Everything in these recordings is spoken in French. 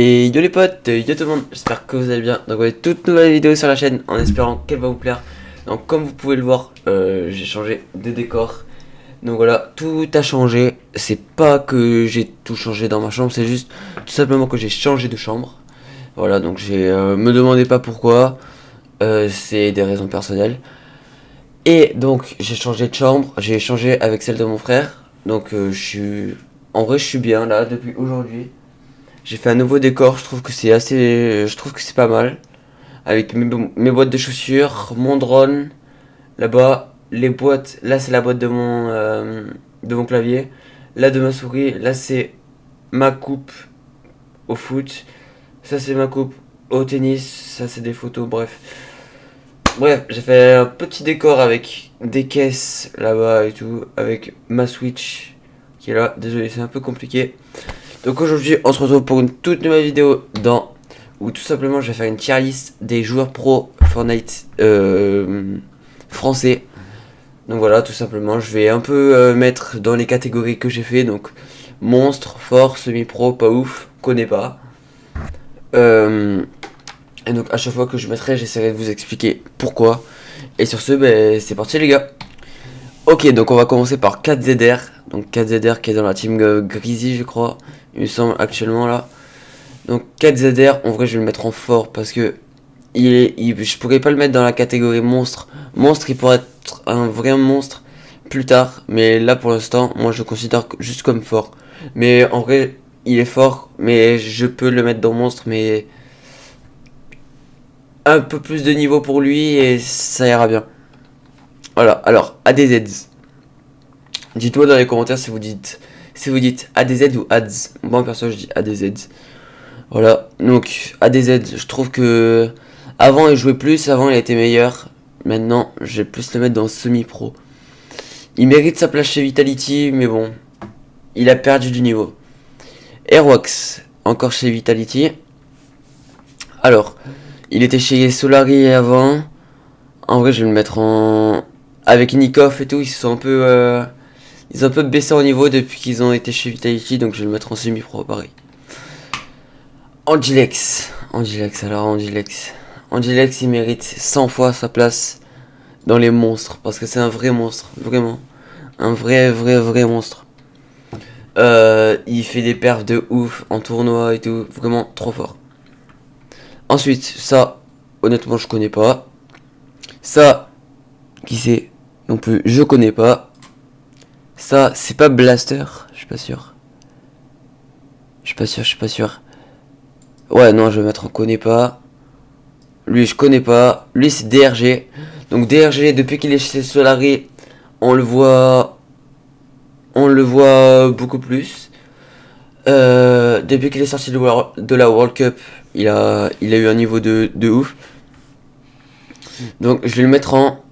Et yo les potes, yo tout le monde, j'espère que vous allez bien. Donc ouais, toute nouvelle vidéo sur la chaîne en espérant qu'elle va vous plaire. Donc comme vous pouvez le voir, j'ai changé de décor. Donc voilà, tout a changé. C'est pas que j'ai tout changé dans ma chambre, c'est juste tout simplement que j'ai changé de chambre. Voilà, donc me demandez pas pourquoi, c'est des raisons personnelles. Et donc j'ai changé de chambre, j'ai changé avec celle de mon frère. Donc en vrai je suis bien là depuis aujourd'hui. J'ai fait un nouveau décor, je trouve que c'est pas mal. Avec mes boîtes de chaussures, mon drone, là-bas, les boîtes, là c'est la boîte de mon clavier, là de ma souris, là c'est ma coupe au foot, ça c'est ma coupe au tennis, ça c'est des photos, bref. Bref, j'ai fait un petit décor avec des caisses là-bas et tout, avec ma Switch qui est là, désolé c'est un peu compliqué. Donc aujourd'hui, on se retrouve pour une toute nouvelle vidéo où tout simplement je vais faire une tier list des joueurs pro Fortnite français. Donc voilà, tout simplement, je vais un peu mettre dans les catégories que j'ai fait. Donc monstre, fort, semi-pro, pas ouf, connais pas. Et donc à chaque fois que je mettrai, j'essaierai de vous expliquer pourquoi. Et sur ce, ben, c'est parti les gars. Ok, donc on va commencer par 4ZR. Donc 4ZR qui est dans la team Greasy, je crois. Il me semble actuellement là. Donc 4ZR, en vrai je vais le mettre en fort parce que je pourrais pas le mettre dans la catégorie monstre. Monstre, il pourrait être un vrai monstre plus tard. Mais là pour l'instant, moi je le considère juste comme fort. Mais en vrai, il est fort. Mais je peux le mettre dans monstre. Mais un peu plus de niveau pour lui et ça ira bien. Voilà, alors ADZ. Dites-moi dans les commentaires si vous dites ADZ ou ADZ. Moi perso je dis ADZ. Voilà, donc ADZ, je trouve que avant il jouait plus, avant il était meilleur. Maintenant, je vais plus le mettre dans semi-pro. Il mérite sa place chez Vitality, mais bon, il a perdu du niveau. Airwax, encore chez Vitality. Alors, il était chez Solari avant. En vrai, je vais le mettre en avec Nikov et tout, ils ont un peu baissé en niveau depuis qu'ils ont été chez Vitality, donc je vais le mettre en semi-pro pareil. Angilex, il mérite 100 fois sa place dans les monstres parce que c'est un vrai monstre, vraiment, un vrai monstre. Il fait des perfs de ouf en tournoi et tout, vraiment trop fort. Ensuite, ça, honnêtement, je connais pas. Ça, qui c'est non plus, je connais pas. Ça, c'est pas Blaster, je suis pas sûr. Je suis pas sûr. Ouais, non, je vais mettre en connais pas. Lui, je connais pas. Lui, c'est DRG. Donc DRG, depuis qu'il est chez Solari, on le voit beaucoup plus. Depuis qu'il est sorti de la World Cup, il a eu un niveau de ouf. Donc je vais le mettre en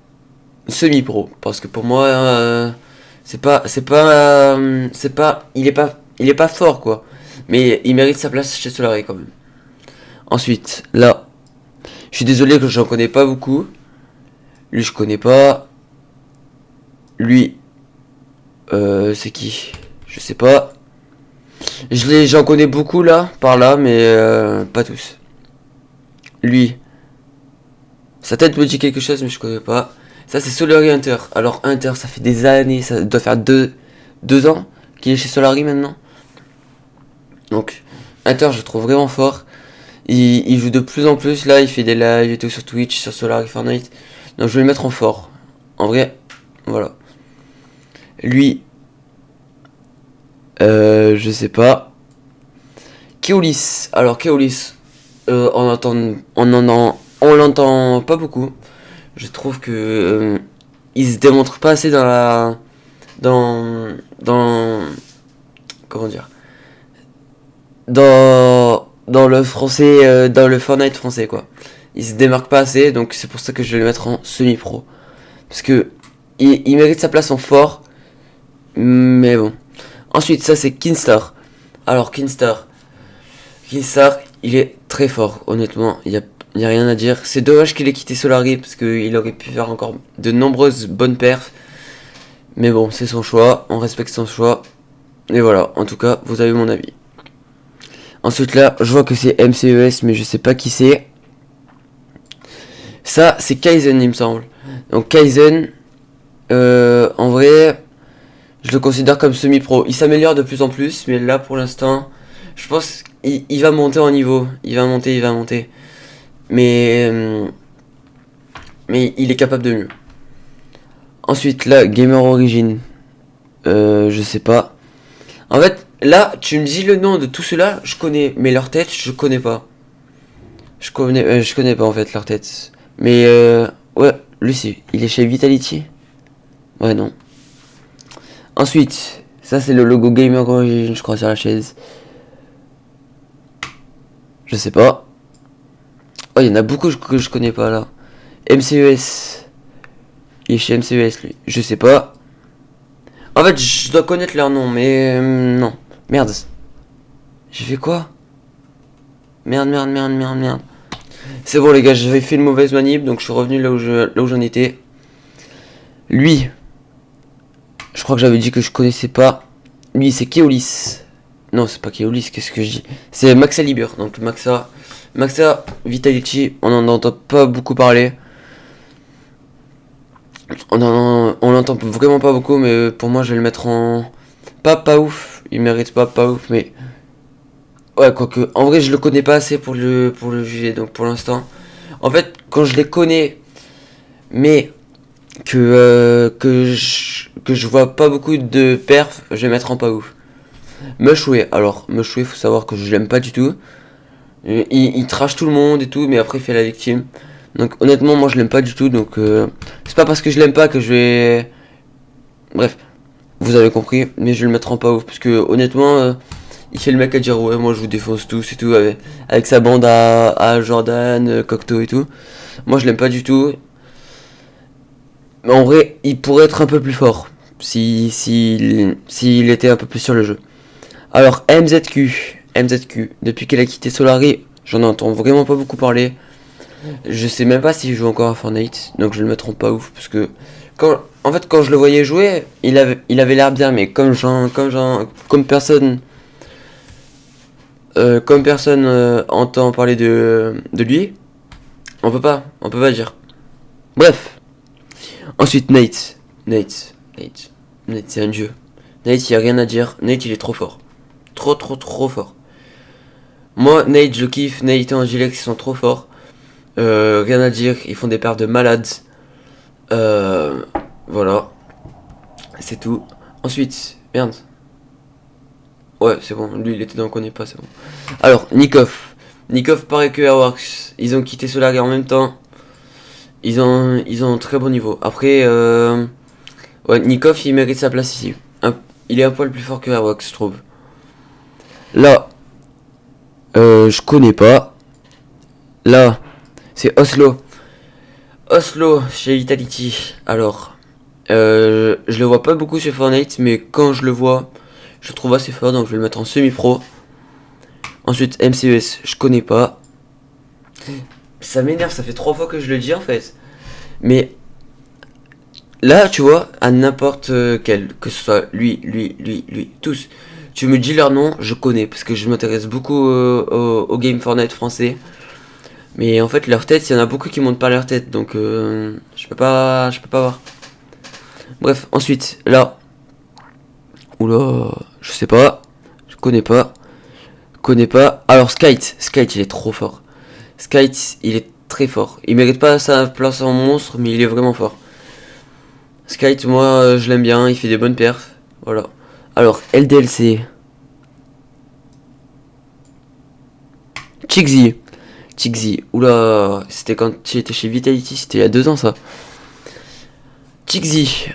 semi-pro parce que pour moi, il est pas fort quoi. Mais il mérite sa place chez Solari quand même. Ensuite, là, je suis désolé que j'en connais pas beaucoup. Lui, je connais pas. Lui, c'est qui? Je sais pas. J'en connais beaucoup là, par là, mais pas tous. Lui, sa tête me dit quelque chose, mais je connais pas. Ça, c'est Solari Hunter. Alors, Hunter, ça fait des années, ça doit faire deux ans qu'il est chez Solari maintenant. Donc, Hunter, je le trouve vraiment fort. Il joue de plus en plus. Là, il fait des lives et tout sur Twitch, sur Solari Fortnite. Donc, je vais le mettre en fort. En vrai, voilà. Lui, je sais pas. Keolis. Alors, Keolis, on l'entend pas beaucoup. Je trouve que il se démontre pas assez dans comment dire, dans le français, dans le Fortnite français quoi. Il se démarque pas assez, donc c'est pour ça que je vais le mettre en semi-pro parce que il mérite sa place en fort, mais bon. Ensuite, ça c'est Kinstar. Alors Kinstar, il est très fort, honnêtement. Il y a rien à dire. C'est dommage qu'il ait quitté Solari parce qu'il aurait pu faire encore de nombreuses bonnes perfs. Mais bon, c'est son choix. On respecte son choix. Et voilà, en tout cas, vous avez mon avis. Ensuite là, je vois que c'est MCES, mais je sais pas qui c'est. Ça, c'est Kaizen, il me semble. Donc Kaizen, en vrai, je le considère comme semi-pro. Il s'améliore de plus en plus, mais là pour l'instant, je pense qu'il va monter en niveau. Il va monter. Mais il est capable de mieux. Ensuite là, Gamer Origin. Je sais pas. En fait, là, tu me dis le nom de tout cela, je connais, mais leur tête, je connais pas. Je connais pas en fait leur tête. Mais ouais, lui il est chez Vitality. Ouais, non. Ensuite, ça c'est le logo Gamer Origin, je crois, sur la chaise. Je sais pas. Oh, il y en a beaucoup que je connais pas là. MCES. Il est chez MCES lui. Je sais pas. En fait, je dois connaître leur nom, mais non. Merde. J'ai fait quoi? Merde. C'est bon les gars, j'avais fait une mauvaise manip, donc je suis revenu là où j'en étais. Lui, je crois que j'avais dit que je connaissais pas. Lui, c'est Keolis. Non, c'est pas Keolis, qu'est-ce que je dis? C'est Maxa Liber. Donc Maxa Vitality, on en entend pas beaucoup parler. On l'entend vraiment pas beaucoup, mais pour moi, je vais le mettre en... Pas ouf, il mérite pas ouf, mais... Ouais, quoique, en vrai, je le connais pas assez pour le juger, donc pour l'instant... En fait, quand je les connais, mais que je vois pas beaucoup de perf, je vais mettre en pas ouf. Mushway, alors, Mushway, faut savoir que je l'aime pas du tout. Il trash tout le monde et tout, mais après, il fait la victime. Donc, honnêtement, moi, je l'aime pas du tout, donc... c'est pas parce que je l'aime pas que je vais... Bref, vous avez compris, mais je vais le mettre en pas ouf, parce que, honnêtement... il fait le mec à dire ouais moi je vous défonce tous et tout avec sa bande à Jordan, Cocteau et tout. Moi je l'aime pas du tout. Mais en vrai il pourrait être un peu plus fort s'il était un peu plus sur le jeu. Alors MZQ, depuis qu'elle a quitté Solari, j'en entends vraiment pas beaucoup parler. Je sais même pas s'il joue encore à Fortnite, donc je le mettrai pas ouf parce que quand je le voyais jouer, il avait l'air bien, mais comme personne entend parler de lui, on peut pas dire. Bref. Ensuite Nate, c'est un dieu. Nate, il y a rien à dire. Nate, il est trop fort. Trop fort. Moi, Nate, je kiffe. Nate et Angelex, ils sont trop forts. Rien à dire. Ils font des paires de malades. Voilà. C'est tout. Ensuite, merde. Ouais, c'est bon. Lui, il était dans le connaît pas, c'est bon. Alors, Nikov, pareil que Airworks. Ils ont quitté Solari en même temps. Ils ont un très bon niveau. Après, ouais, Nikov, il mérite sa place ici. Il est un poil plus fort que Airworks, je trouve. Là, je connais pas. Là, c'est Oslo. Chez Vitality. Alors, je le vois pas beaucoup sur Fortnite, mais quand je le vois, je le trouve assez fort, donc je vais le mettre en semi-pro. Ensuite, MCES, je connais pas. Ça m'énerve, ça fait 3 fois que je le dis en fait. Mais là, tu vois, à n'importe quel, que ce soit lui, tous, tu me dis leur nom, je connais, parce que je m'intéresse beaucoup au game Fortnite français. Mais en fait, leur tête, il y en a beaucoup qui montent pas leur tête, donc je peux pas voir. Bref, ensuite, là, oula, je sais pas, je connais pas. Alors Skite, il est trop fort. Skite, il est très fort. Il mérite pas sa place en monstre, mais il est vraiment fort. Skite, moi, je l'aime bien, il fait des bonnes perfs. Voilà. Alors, LDLC. Chixzy. Oula, c'était quand il était chez Vitality, c'était il y a 2 ans ça. Chixzy.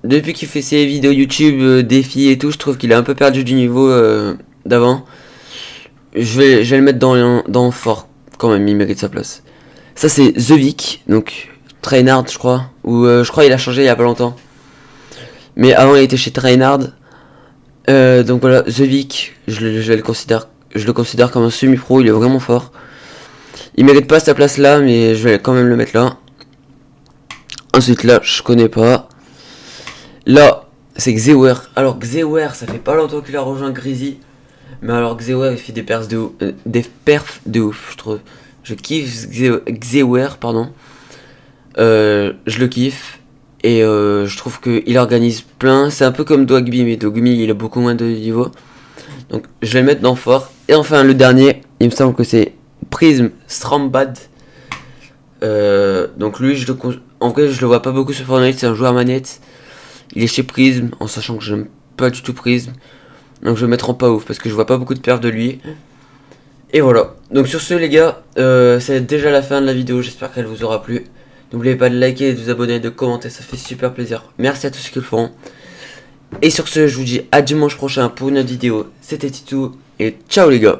Depuis qu'il fait ses vidéos YouTube, défis et tout, je trouve qu'il a un peu perdu du niveau d'avant. Je vais le mettre dans fort, quand même, il mérite sa place. Ça c'est The Vic, donc Trainhard je crois. Ou je crois il a changé il y a pas longtemps. Mais avant il était chez Trainhard. Donc voilà, The Vic, je le considère comme un semi-pro, il est vraiment fort. Il mérite pas sa place là, mais je vais quand même le mettre là. Ensuite là, je connais pas. Là, c'est Xewer. Alors Xewer, ça fait pas longtemps qu'il a rejoint Greasy. Mais alors Xewer il fait des perfs de ouf, je trouve. Je kiffe Xewer, pardon. Je le kiffe. Et je trouve qu'il organise plein. C'est un peu comme Dogby, mais Dogby il a beaucoup moins de niveau. Donc je vais le mettre dans fort. Et enfin le dernier, il me semble que c'est Prism Strambad. Donc lui, en vrai je le vois pas beaucoup sur Fortnite, c'est un joueur manette. Il est chez Prism, en sachant que j'aime pas du tout Prism. Donc je vais le mettre en pas ouf parce que je vois pas beaucoup de perfs de lui. Et voilà. Donc sur ce les gars, c'est déjà la fin de la vidéo, j'espère qu'elle vous aura plu. N'oubliez pas de liker, de vous abonner, de commenter, ça fait super plaisir. Merci à tous ceux qui le feront. Et sur ce, je vous dis à dimanche prochain pour une autre vidéo. C'était Titou et ciao les gars.